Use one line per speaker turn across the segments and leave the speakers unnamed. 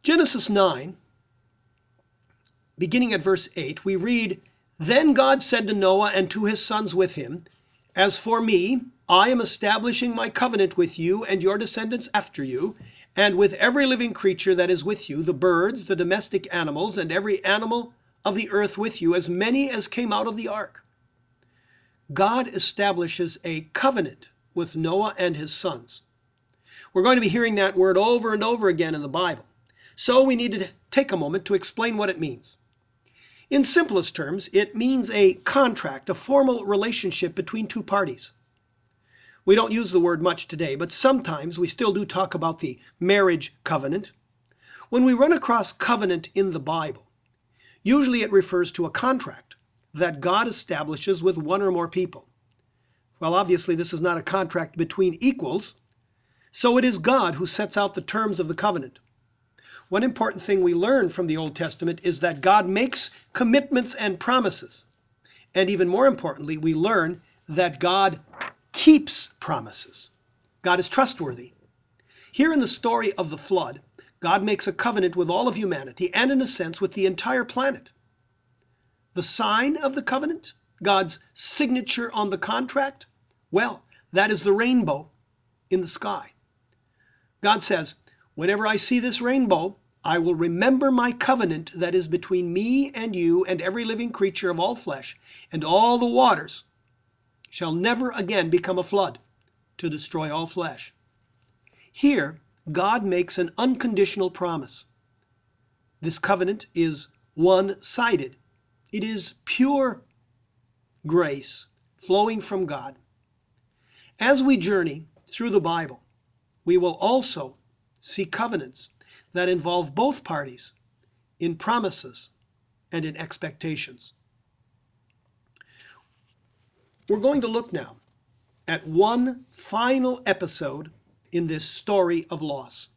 Genesis 9, beginning at verse 8, we read, "Then God said to Noah and to his sons with him, As for me, I am establishing my covenant with you and your descendants after you, and with every living creature that is with you, the birds, the domestic animals, and every animal of the earth with you, as many as came out of the ark." God establishes a covenant with Noah and his sons. We're going to be hearing that word over and over again in the Bible. So we need to take a moment to explain what it means. In simplest terms, it means a contract, a formal relationship between two parties. We don't use the word much today, but sometimes we still do talk about the marriage covenant. When we run across covenant in the Bible, usually it refers to a contract that God establishes with one or more people. Well, obviously this is not a contract between equals, so it is God who sets out the terms of the covenant. One important thing we learn from the Old Testament is that God makes commitments and promises. And even more importantly, we learn that God keeps promises. God is trustworthy. Here in the story of the flood, God makes a covenant with all of humanity and, in a sense, with the entire planet. The sign of the covenant, God's signature on the contract, well, that is the rainbow in the sky. God says, "Whenever I see this rainbow, I will remember my covenant that is between me and you and every living creature of all flesh, and all the waters shall never again become a flood to destroy all flesh." Here, God makes an unconditional promise. This covenant is one-sided. It is pure grace flowing from God. As we journey through the Bible, we will also see covenants that involve both parties in promises and in expectations. We're going to look now at one final episode in this story of loss.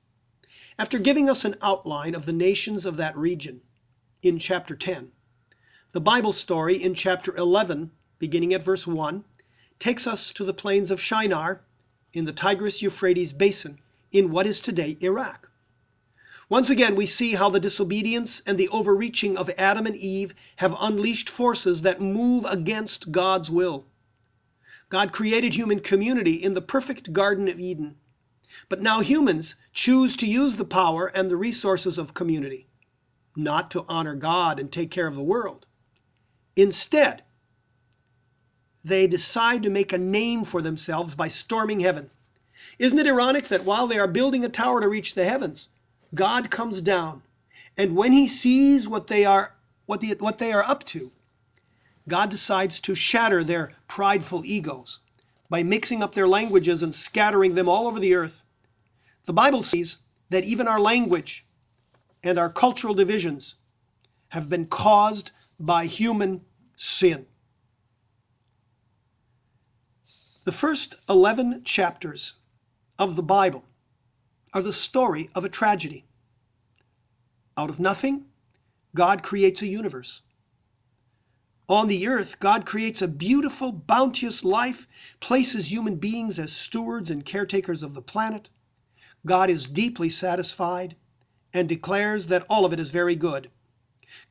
After giving us an outline of the nations of that region in chapter 10, the Bible story in chapter 11, beginning at verse 1, takes us to the plains of Shinar in the Tigris-Euphrates basin in what is today Iraq. Once again, we see how the disobedience and the overreaching of Adam and Eve have unleashed forces that move against God's will. God created human community in the perfect Garden of Eden. But now humans choose to use the power and the resources of community, not to honor God and take care of the world. Instead, they decide to make a name for themselves by storming heaven. Isn't it ironic that while they are building a tower to reach the heavens, God comes down, and when he sees what they are up to, God decides to shatter their prideful egos by mixing up their languages and scattering them all over the earth. The Bible says that even our language and our cultural divisions have been caused by human sin. The first 11 chapters of the Bible are the story of a tragedy. Out of nothing, God creates a universe. On the earth, God creates a beautiful, bounteous life, places human beings as stewards and caretakers of the planet. God is deeply satisfied and declares that all of it is very good.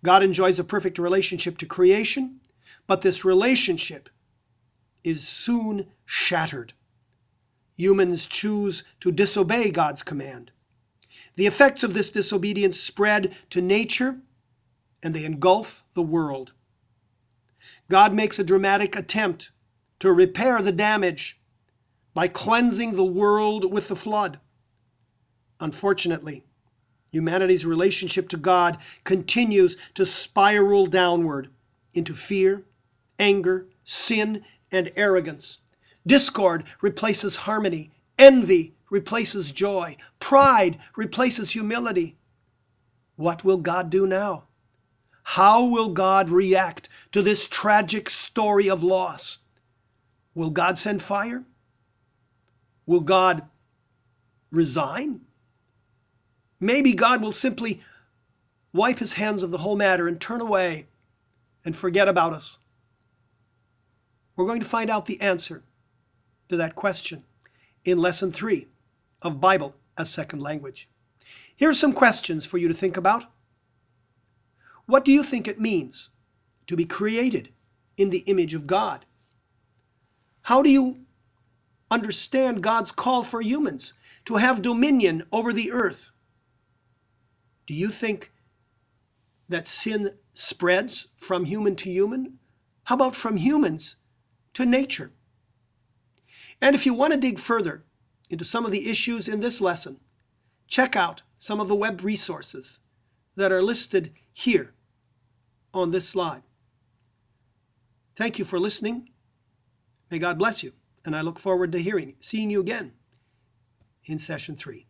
God enjoys a perfect relationship to creation, but this relationship is soon shattered. Humans choose to disobey God's command. The effects of this disobedience spread to nature, and they engulf the world. God makes a dramatic attempt to repair the damage by cleansing the world with the flood. Unfortunately, humanity's relationship to God continues to spiral downward into fear, anger, sin, and arrogance. Discord replaces harmony. Envy replaces joy. Pride replaces humility. What will God do now? How will God react to this tragic story of loss? Will God send fire? Will God resign? Maybe God will simply wipe his hands of the whole matter and turn away and forget about us. We're going to find out the answer to that question in Lesson 3 of Bible as Second Language. Here are some questions for you to think about. What do you think it means to be created in the image of God? How do you understand God's call for humans to have dominion over the earth? Do you think that sin spreads from human to human? How about from humans to nature? And if you want to dig further into some of the issues in this lesson, check out some of the web resources that are listed here on this slide. Thank you for listening. May God bless you, and I look forward to seeing you again in session 3.